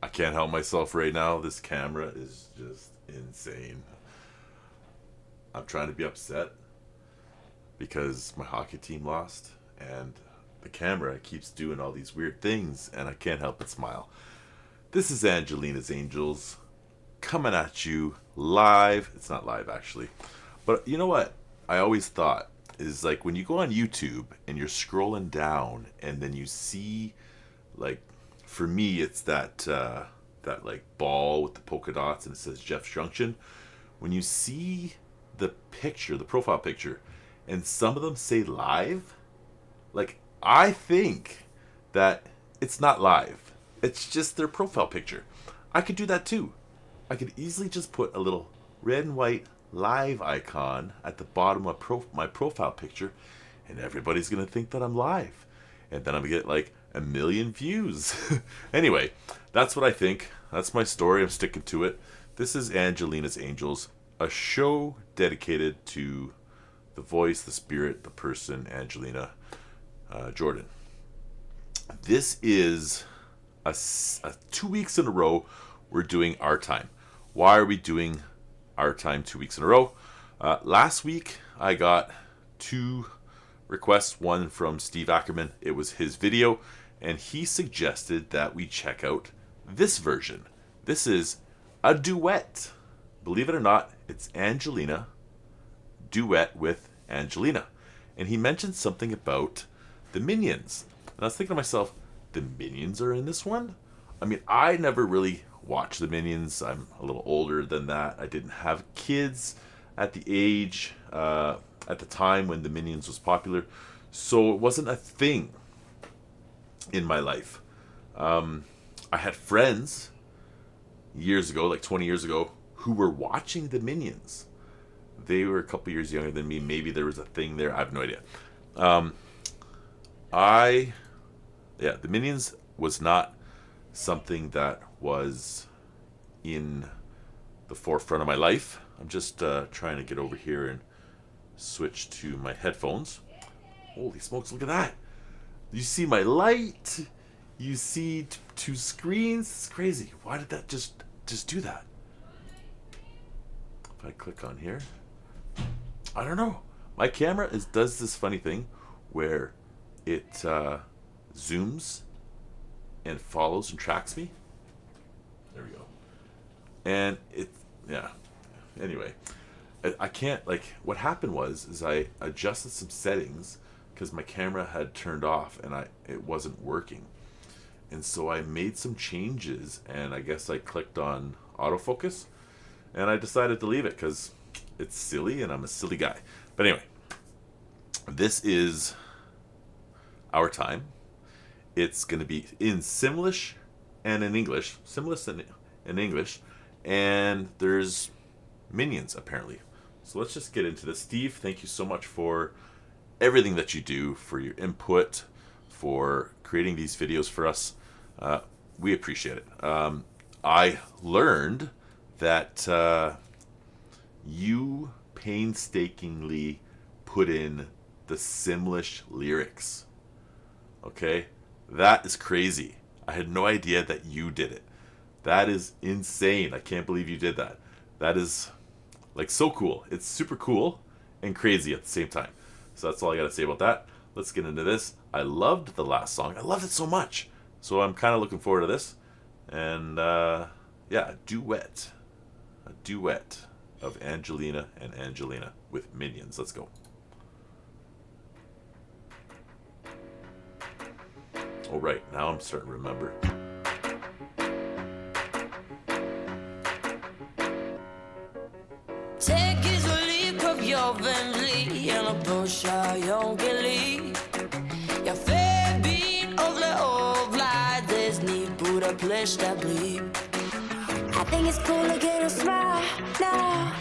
I can't help myself right now. This camera is just insane. I'm trying to be upset because my hockey team lost, and the camera keeps doing all these weird things, and I can't help but smile. This is Angelina's Angels coming at you live. It's not live, actually. But you know what? I always thought is like when you go on YouTube and you're scrolling down and then you see, like, for me, it's that like ball with the polka dots and it says Jeff's Junction. When you see the picture, the profile picture, and some of them say live, like, I think that it's not live. It's just their profile picture. I could do that too. I could easily just put a little red and white live icon at the bottom of my profile picture, and everybody's going to think that I'm live. And then I'm going to get like 1 million views. Anyway, that's what I think. That's my story. I'm sticking to it. This is Angelina's Angels, a show dedicated to the voice, the spirit, the person, Angelina Jordan. This is a 2 weeks in a row we're doing Our Time. Why are we doing Our Time 2 weeks in a row? Last week I got 2 requests, one from Steve Ackerman. It was his video, and he suggested that we check out this version. This is a duet. Believe it or not, it's Angelina duet with Angelina. And he mentioned something about the Minions. And I was thinking to myself, the Minions are in this one? I mean, I never really watched the Minions. I'm a little older than that. I didn't have kids at the age, at the time when the Minions was popular. So it wasn't a thing in my life. I had friends years ago, like 20 years ago, who were watching the Minions. They were a couple years younger than me. Maybe there was a thing there. I have no idea. The Minions was not something that was in the forefront of my life. I'm just trying to get over here and switch to my headphones. Holy smokes, look at that. You see my light. You see 2 screens. It's crazy. Why did that just do that? If I click on here, I don't know. My camera does this funny thing where it zooms and follows and tracks me. There we go. And anyway, I can't, like, what happened is I adjusted some settings because my camera had turned off and it wasn't working. And so I made some changes, and I guess I clicked on autofocus, and I decided to leave it because it's silly and I'm a silly guy. But anyway, this is Our Time. It's going to be in Simlish and in English. Simlish and in English. And there's Minions, apparently. So let's just get into this. Steve, thank you so much for everything that you do, for your input, for creating these videos for us. We appreciate it. I learned that you painstakingly put in the Simlish lyrics. Okay? That is crazy. I had no idea that you did it. That is insane. I can't believe you did that. That is, like, so cool. It's super cool and crazy at the same time. So that's all I got to say about that. Let's get into this. I loved the last song. I loved it so much. So I'm kind of looking forward to this. And, a duet. A duet of Angelina and Angelina with Minions. Let's go. All right, now I'm starting to remember. Take is a leap of your Bentley and a push out your Gilly. Jag förbi overlight, there's need put a place that bleed. I think it's cool to get a smile now.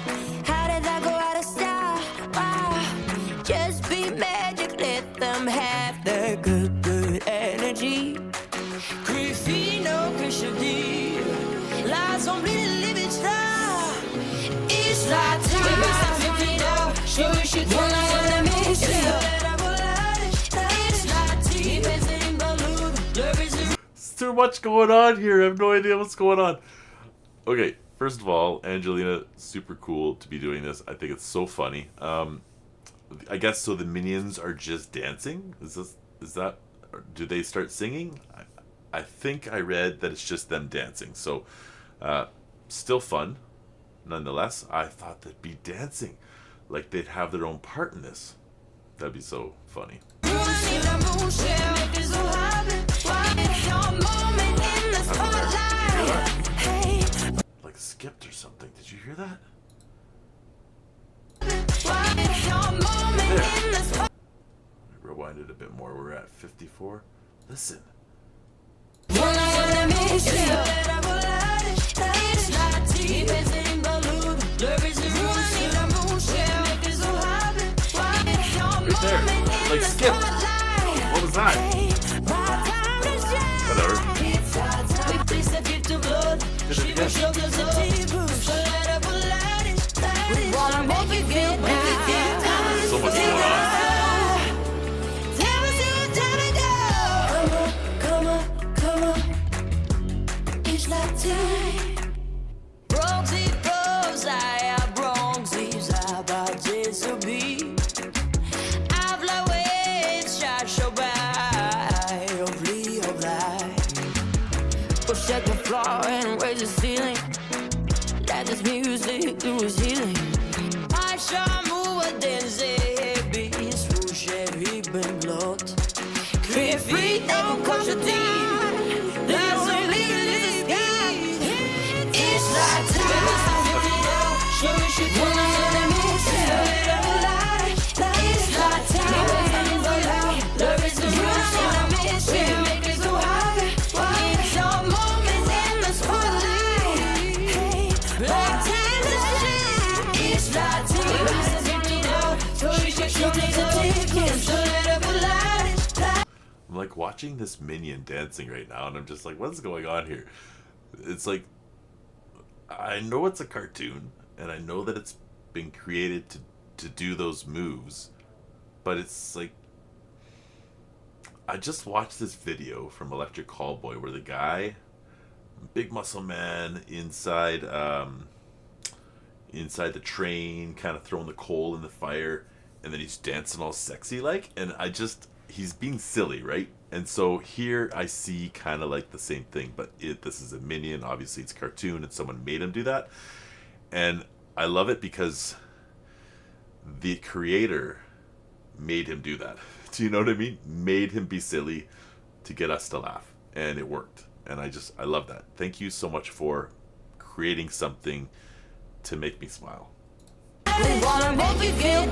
How did that go out of style? Wow. Just be magic, let them have their good energy. Griffino, Krishadi, lies on me, live it star. It's like time. We must have 50 now. Show you shit, one eye on the mission. Still much going on here. I have no idea what's going on. Okay, first of all, Angelina, super cool to be doing this. I think it's so funny. I guess so. The minions are just dancing. Is that? Or do they start singing? I think I read that it's just them dancing. So, still fun, nonetheless. I thought they'd be dancing, like they'd have their own part in this. That'd be so funny. Like skipped or something. Did you hear that? There. Rewind it a bit more. We're at 54. Listen. Right there. Like skip. What was that? Whatever. Did it again. So much going on. Check the floor and raise the ceiling. Let this music do its healing. I shall move a dance, baby. Swoosh every been blood. Create free, don't cost a deep. There's a little in the sky. It's like time. Show me shit when I'm in the mission. It's like time. Love is the rush and I'm missing. Make it so high. It's all moments in the spotlight. Black time is shine. It's like time. So you should take a ticket. So let up a light. I'm like watching this minion dancing right now, and I'm just like, what's going on here? It's like, I know it's a cartoon, and I know that it's been created to do those moves, but it's like, I just watched this video from Electric Callboy where the guy, big muscle man, inside the train, kind of throwing the coal in the fire, and then he's dancing all sexy like, and he's being silly, right? And so here I see kind of like the same thing, but this is a minion, obviously it's a cartoon, and someone made him do that, and I love it because the creator made him do that. Do you know what I mean? Made him be silly to get us to laugh, and it worked. And I love that. Thank you so much for creating something to make me smile. We wanna make you feel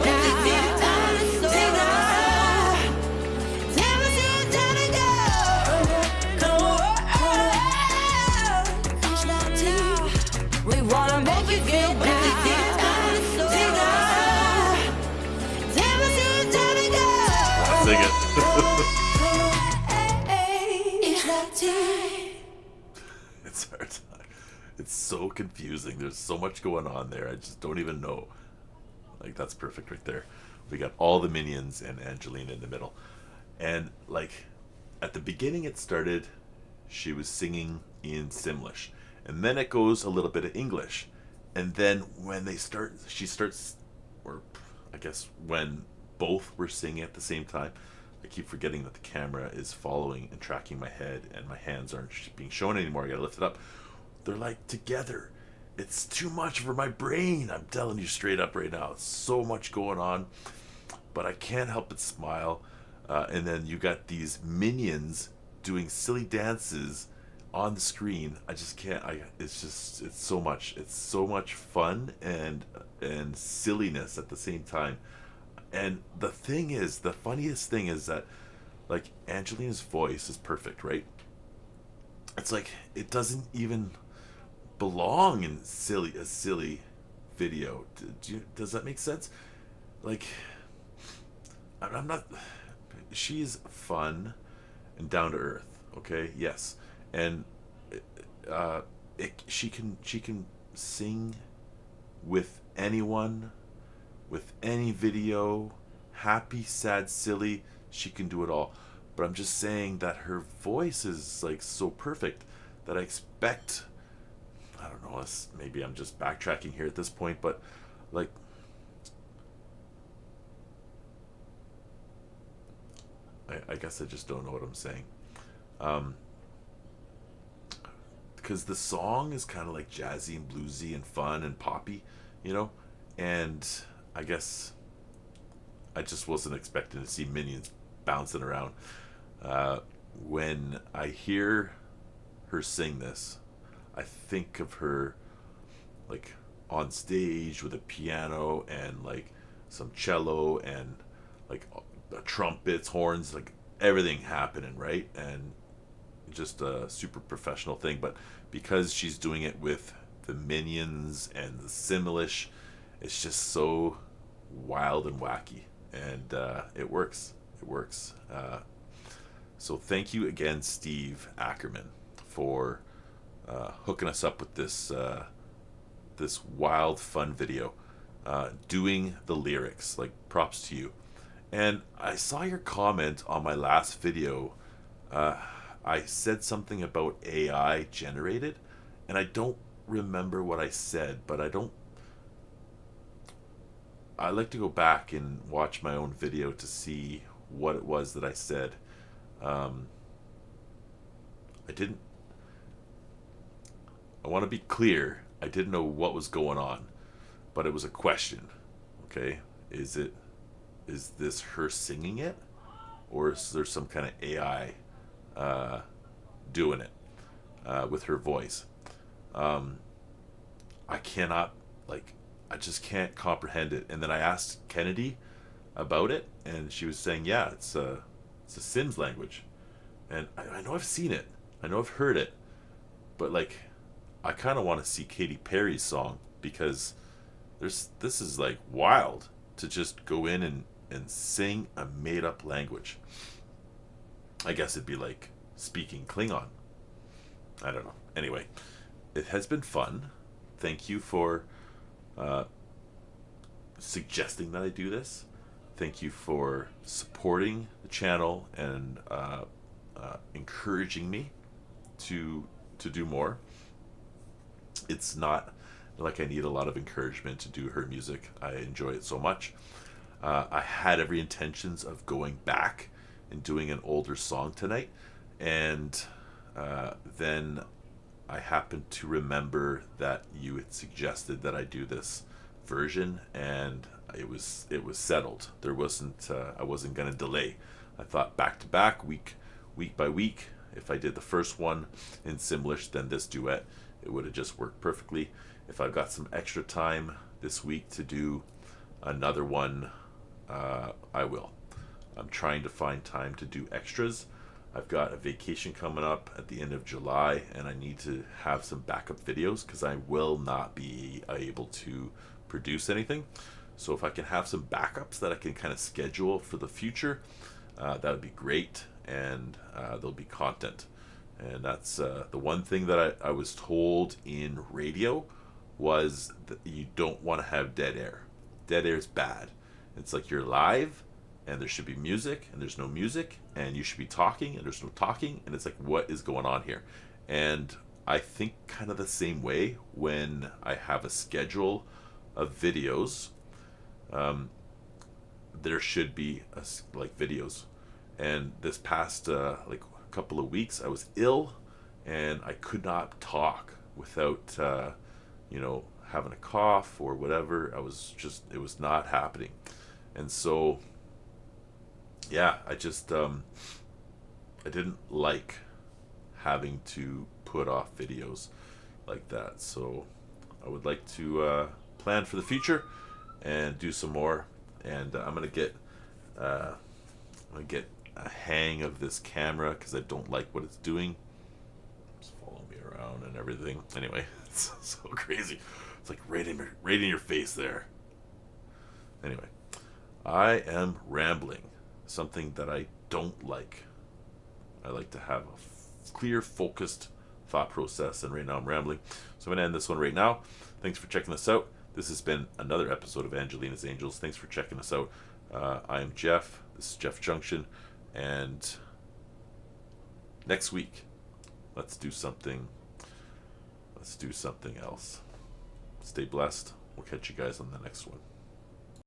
we wanna make you feel Sing it. It's hard. It's so confusing. There's so much going on there. I just don't even know. Like, that's perfect right there. We got all the minions and Angelina in the middle. And like at the beginning it started, she was singing in Simlish. And then it goes a little bit of English. And then when she starts, or I guess when both were singing at the same time. I keep forgetting that the camera is following and tracking my head, and my hands aren't being shown anymore. I gotta lift it up. They're like together. It's too much for my brain. I'm telling you straight up right now. It's so much going on, but I can't help but smile. And then you got these minions doing silly dances on the screen. I just can't. It's so much. It's so much fun and silliness at the same time. And the funniest thing is that, like, Angelina's voice is perfect, right? It's like, it doesn't even belong in a silly video. Does that make sense? Like, I'm not, she's fun and down to earth, okay? Yes. And she can sing with anyone, with any video, happy, sad, silly. She can do it all. But I'm just saying that her voice is like so perfect that I expect, I don't know, maybe I'm just backtracking here at this point, but like, I guess I just don't know what I'm saying. Because the song is kind of like jazzy and bluesy and fun and poppy, you know? And I guess I just wasn't expecting to see minions bouncing around. When I hear her sing this, I think of her like on stage with a piano and like some cello and like trumpets, horns, like everything happening, right? And just a super professional thing. But because she's doing it with the minions and the Simlish, it's just so wild and wacky, and it works. It works. So thank you again, Steve Ackerman, for hooking us up with this wild, fun video, doing the lyrics. Like, props to you. And I saw your comment on my last video. I said something about AI generated, and I don't remember what I said, but I like to go back and watch my own video to see what it was that I said. I want to be clear, I didn't know what was going on, but it was a question. Okay, is this her singing it, or is there some kind of AI doing it with her voice? I cannot, like, I just can't comprehend it. And then I asked Kennedy about it, and she was saying, yeah, it's a Sims language. And I know I've seen it, I know I've heard it, but like, I kind of want to see Katy Perry's song, because this is like wild to just go in and sing a made up language. I guess it'd be like speaking Klingon. I don't know. Anyway, it has been fun. Thank you for suggesting that I do this. Thank you for supporting the channel and encouraging me to do more. It's not like I need a lot of encouragement to do her music. I enjoy it so much. I had every intentions of going back and doing an older song tonight, and then I happened to remember that you had suggested that I do this version, and it was settled. There wasn't I wasn't gonna delay. I thought back to back, week by week. If I did the first one in Simlish, then this duet, it would have just worked perfectly. If I've got some extra time this week to do another one, I will. I'm trying to find time to do extras. I've got a vacation coming up at the end of July, and I need to have some backup videos because I will not be able to produce anything. So if I can have some backups that I can kind of schedule for the future, that would be great, and there'll be content. And that's the one thing that I was told in radio was that you don't want to have dead air. Dead air is bad. It's like you're live, and there should be music, and there's no music, and you should be talking, and there's no talking, and it's like, what is going on here? And I think kind of the same way when I have a schedule of videos. There should be like videos. And this past like a couple of weeks, I was ill, and I could not talk without having a cough or whatever. It was not happening. And so yeah, I just I didn't like having to put off videos like that. So I would like to plan for the future and do some more. And I'm gonna get a hang of this camera because I don't like what it's doing. It's following me around and everything. Anyway, it's so crazy. It's like right in your face there. Anyway, I am rambling. Something that I don't like. I like to have a clear, focused thought process, and right now I'm rambling. So I'm going to end this one right now. Thanks for checking this out. This has been another episode of Angelina's Angels. Thanks for checking us out. I am Jeff. This is Jeff Junction, and Next week, let's do something. Let's do something else. Stay blessed. We'll catch you guys on the next one.